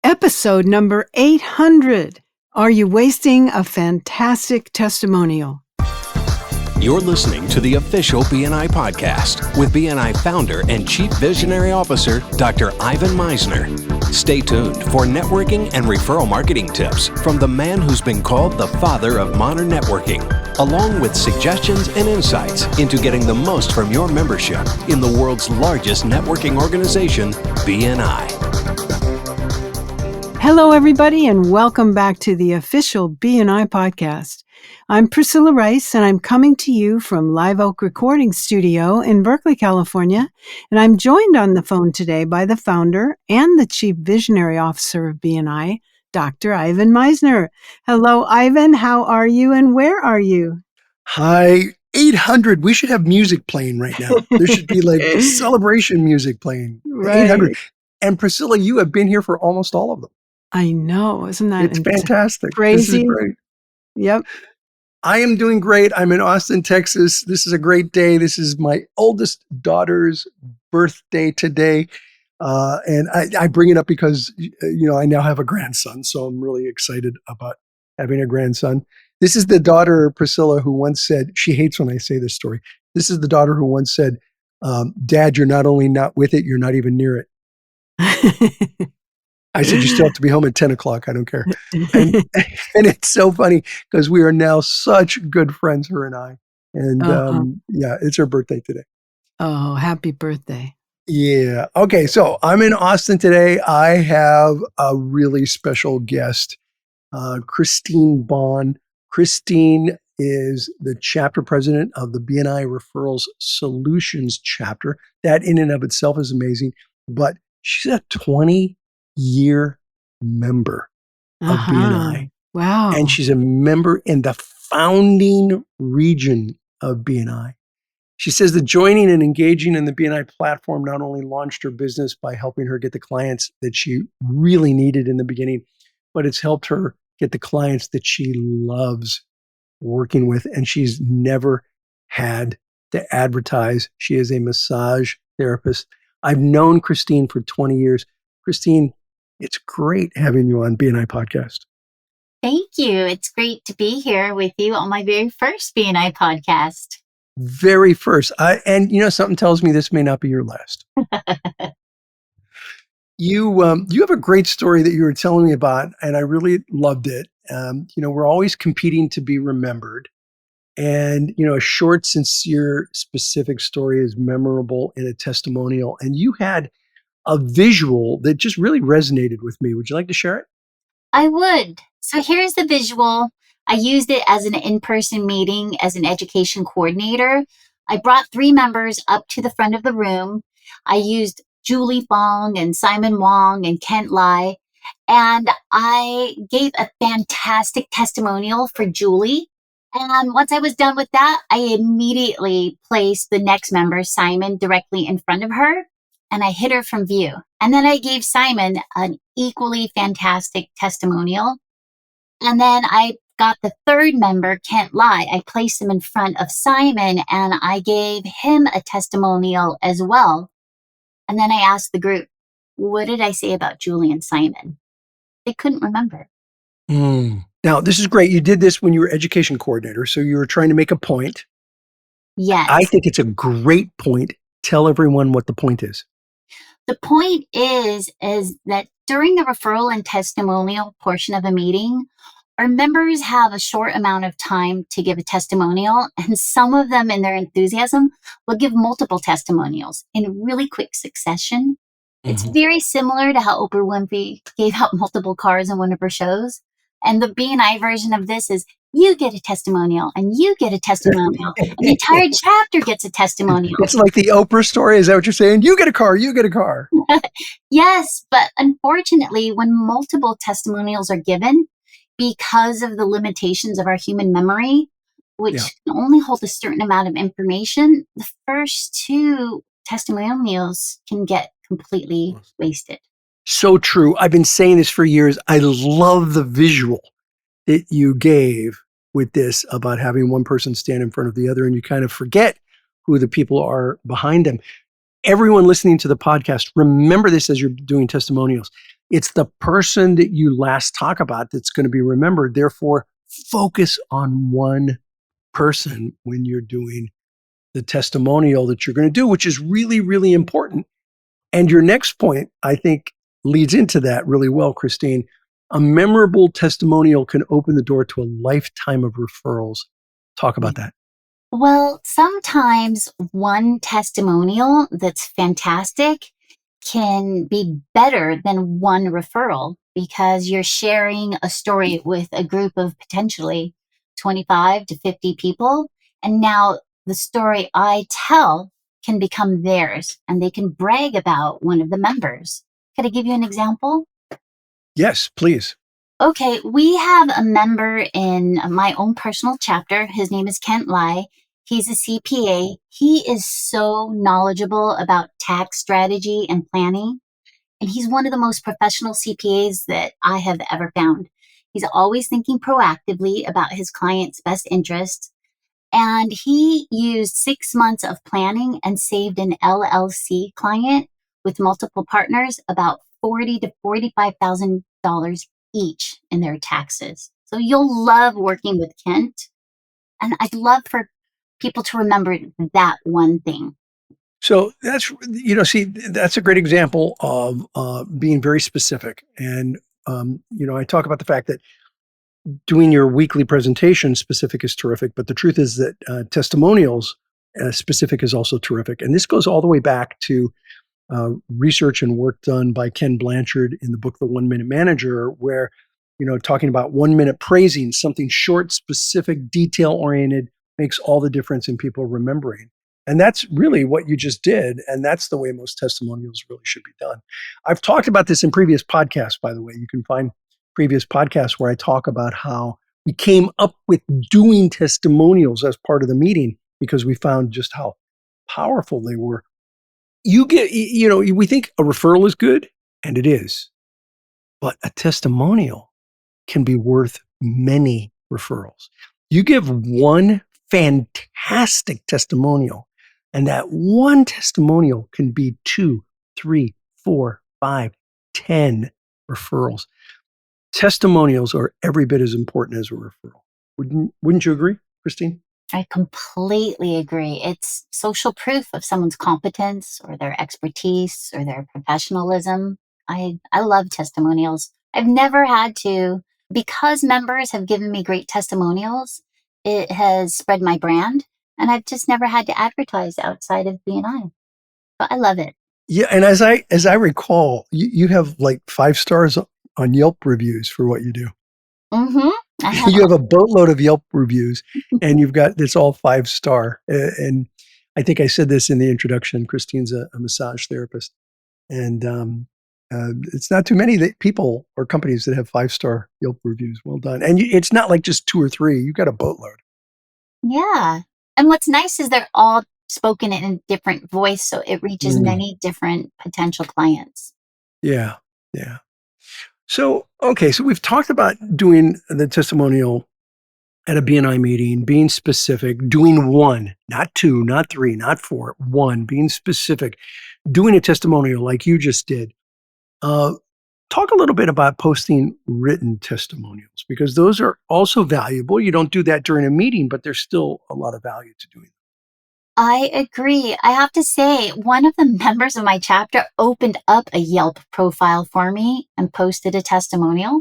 Episode number 800. Are you wasting a fantastic testimonial? You're listening to the official BNI podcast with BNI founder and Chief Visionary Officer, Dr. Ivan Misner. Stay tuned for networking and referral marketing tips from the man who's been called the father of modern networking, along with suggestions and insights into getting the most from your membership in the world's largest networking organization, BNI. Hello, everybody, and welcome back to the official BNI podcast. I'm Priscilla Rice, and I'm coming to you from Live Oak Recording Studio in Berkeley, California. And I'm joined on the phone today by the founder and the Chief Visionary Officer of BNI, Dr. Ivan Misner. Hello, Ivan. How are you, and where are you? Hi, 800. We should have music playing right now. There should be like celebration music playing. Right. 800. And Priscilla, you have been here for almost all of them. I know. Isn't that It's fantastic. crazy? This is great. Yep. I am doing great. I'm in Austin, Texas. This is a great day. This is my oldest daughter's birthday today. And I bring it up because, I now have a grandson. So I'm really excited about having a grandson. This is the daughter, Priscilla, who once said, she hates when I say this story. This is the daughter who once said, Dad, you're not only not with it, you're not even near it. I said, you still have to be home at 10 o'clock. I don't care. And it's so funny because we are now such good friends, her and I. And it's her birthday today. Oh, happy birthday. Yeah. Okay. So I'm in Austin today. I have a really special guest, Christine Bond. Christine is the chapter president of the BNI Referrals Solutions chapter. That in and of itself is amazing. But she's a 20-year member of BNI. Wow. And she's a member in the founding region of BNI. She says that joining and engaging in the BNI platform not only launched her business by helping her get the clients that she really needed in the beginning, but it's helped her get the clients that she loves working with. And she's never had to advertise. She is a massage therapist. I've known Christine for 20 years. Christine, it's great having you on BNI podcast. Thank you. It's great to be here with you on my very first BNI podcast. Very first. Something tells me this may not be your last. You have a great story that you were telling me about, and I really loved it. We're always competing to be remembered. And, a short, sincere, specific story is memorable in a testimonial. And you had a visual that just really resonated with me. Would you like to share it? I would. So here's the visual. I used it as an in-person meeting as an education coordinator. I brought 3 members up to the front of the room. I used Julie Fong and Simon Wong and Kent Lai. And I gave a fantastic testimonial for Julie. And once I was done with that, I immediately placed the next member, Simon, directly in front of her. And I hid her from view. And then I gave Simon an equally fantastic testimonial. And then I got the 3rd member, Kent Lai. I placed him in front of Simon and I gave him a testimonial as well. And then I asked the group, what did I say about Julie and Simon? They couldn't remember. Now, this is great. You did this when you were education coordinator. So you were trying to make a point. Yes. I think it's a great point. Tell everyone what the point is. The point is that during the referral and testimonial portion of a meeting, our members have a short amount of time to give a testimonial, and some of them in their enthusiasm will give multiple testimonials in really quick succession. It's very similar to how Oprah Winfrey gave out multiple cars in one of her shows. And the BNI version of this is you get a testimonial and you get a testimonial. And the entire chapter gets a testimonial. It's like the Oprah story. Is that what you're saying? You get a car, you get a car. Yes, but unfortunately, when multiple testimonials are given, because of the limitations of our human memory, which can only hold a certain amount of information, the first 2 testimonials can get completely wasted. So true. I've been saying this for years. I love the visual that you gave with this about having one person stand in front of the other and you kind of forget who the people are behind them. Everyone listening to the podcast, remember this as you're doing testimonials. It's the person that you last talk about that's going to be remembered. Therefore, focus on one person when you're doing the testimonial that you're going to do, which is really, really important. And your next point, I think, leads into that really well, Christine. A memorable testimonial can open the door to a lifetime of referrals. Talk about that. Well, sometimes one testimonial that's fantastic can be better than one referral because you're sharing a story with a group of potentially 25 to 50 people. And now the story I tell can become theirs and they can brag about one of the members. Could I give you an example? Yes, please. Okay, we have a member in my own personal chapter. His name is Kent Lai. He's a CPA. He is so knowledgeable about tax strategy and planning. And he's one of the most professional CPAs that I have ever found. He's always thinking proactively about his client's best interests. And he used 6 months of planning and saved an LLC client with multiple partners about $40,000 to $45,000 each in their taxes. So you'll love working with Kent. And I'd love for people to remember that one thing. So that's, see, that's a great example of being very specific. And, I talk about the fact that doing your weekly presentation specific is terrific, but the truth is that testimonials specific is also terrific. And this goes all the way back to research and work done by Ken Blanchard in the book, The 1 Minute Manager, where, talking about 1 minute praising, something short, specific, detail oriented makes all the difference in people remembering. And that's really what you just did. And that's the way most testimonials really should be done. I've talked about this in previous podcasts, by the way. You can find previous podcasts where I talk about how we came up with doing testimonials as part of the meeting because we found just how powerful they were. We think a referral is good, and it is, but a testimonial can be worth many referrals. You give one fantastic testimonial, and that one testimonial can be 2, 3, 4, 5, 10 referrals. Testimonials are every bit as important as a referral. Wouldn't you agree, Christine? I completely agree. It's social proof of someone's competence or their expertise or their professionalism. I love testimonials. I've never had to, because members have given me great testimonials, it has spread my brand, and I've just never had to advertise outside of BNI. But I love it. Yeah, and as I recall, you have like 5 stars on Yelp reviews for what you do. Mm-hmm. You have a boatload of Yelp reviews, and you've got it's all 5-star. And I think I said this in the introduction. Christine's a massage therapist, and it's not too many people or companies that have 5-star Yelp reviews. Well done. And it's not like just 2 or 3. You've got a boatload. Yeah. And what's nice is they're all spoken in a different voice, so it reaches many different potential clients. Yeah. Yeah. So, okay, so we've talked about doing the testimonial at a BNI meeting, being specific, doing 1, not 2, not 3, not 4, 1, being specific, doing a testimonial like you just did. Talk a little bit about posting written testimonials, because those are also valuable. You don't do that during a meeting, but there's still a lot of value to doing them. I agree. I have to say, one of the members of my chapter opened up a Yelp profile for me and posted a testimonial.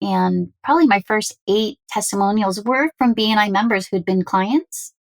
And probably my first 8 testimonials were from BNI members who'd been clients.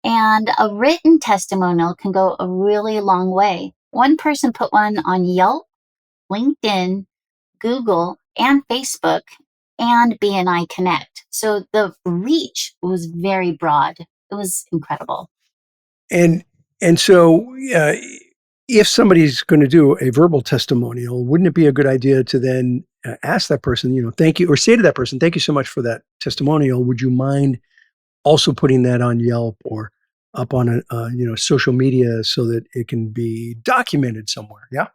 And a written testimonial can go a really long way. One person put one on Yelp, LinkedIn, Google, and Facebook, and BNI Connect. So the reach was very broad. It was incredible. And so if somebody's going to do a verbal testimonial, wouldn't it be a good idea to then ask that person, thank you, or say to that person, thank you so much for that testimonial. Would you mind also putting that on Yelp or up on social media so that it can be documented somewhere? Yeah.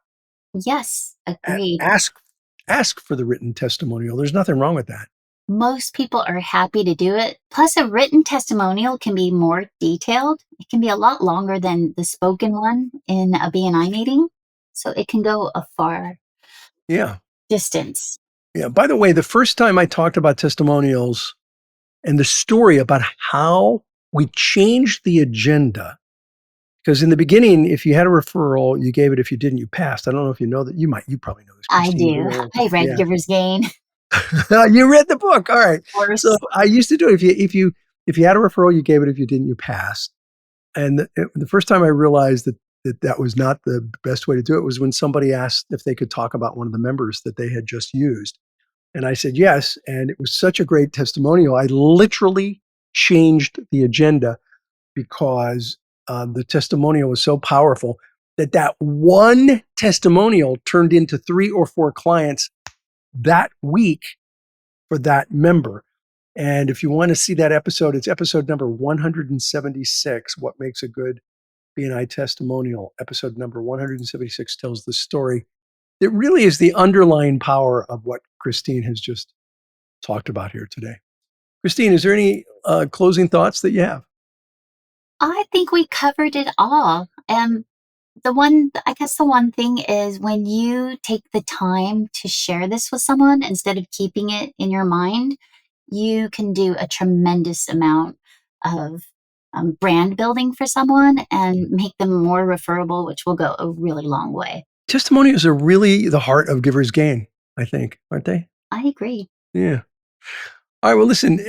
Yes, agreed. Ask for the written testimonial. There's nothing wrong with that. Most people are happy to do it. Plus, a written testimonial can be more detailed. It can be a lot longer than the spoken one in a BNI meeting. So it can go a far Yeah. distance. Yeah. By the way, the first time I talked about testimonials and the story about how we changed the agenda, because in the beginning, if you had a referral, you gave it. If you didn't, you passed. I don't know if you know that. You probably know this, I Christine. You've been do. around a long I time. read Yeah. Giver's Gain. You read the book. All right. Of So course. I used to do it. If you had a referral, you gave it. If you didn't, you passed. And the first time I realized that was not the best way to do it was when somebody asked if they could talk about one of the members that they had just used. And I said yes. And it was such a great testimonial. I literally changed the agenda because the testimonial was so powerful that one testimonial turned into 3 or 4 clients that week for that member. And if you want to see that episode, it's episode number 176, What Makes a Good BNI Testimonial. Episode number 176 tells the story. It really is the underlying power of what Christine has just talked about here today. Christine, is there any closing thoughts that you have? I think we covered it all. I guess the one thing is when you take the time to share this with someone instead of keeping it in your mind, you can do a tremendous amount of brand building for someone and make them more referable, which will go a really long way. Testimonials are really the heart of Giver's Gain, I think, aren't they? I agree. Yeah. All right. Well, listen,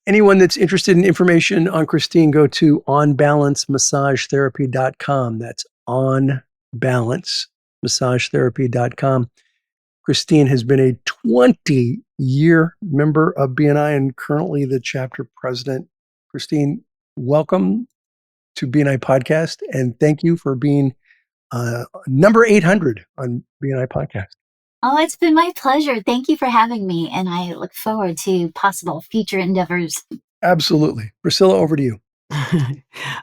anyone that's interested in information on Christine, go to onbalancemassagetherapy.com. That's onbalancemassagetherapy.com. Christine has been a 20-year member of BNI and currently the chapter president. Christine, welcome to BNI Podcast, and thank you for being number 800 on BNI Podcast. Oh, it's been my pleasure. Thank you for having me, and I look forward to possible future endeavors. Absolutely. Priscilla, over to you.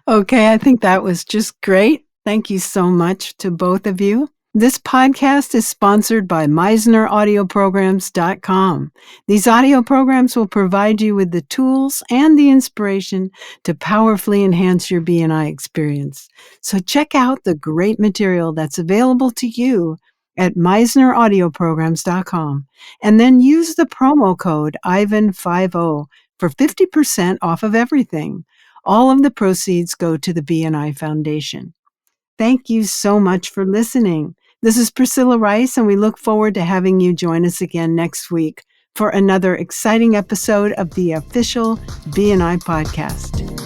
Okay, I think that was just great. Thank you so much to both of you. This podcast is sponsored by MeisnerAudioprograms.com. These audio programs will provide you with the tools and the inspiration to powerfully enhance your BNI experience. So check out the great material that's available to you at MeisnerAudioprograms.com and then use the promo code IVAN50 for 50% off of everything. All of the proceeds go to the BNI Foundation. Thank you so much for listening. This is Priscilla Rice, and we look forward to having you join us again next week for another exciting episode of the official BNI podcast.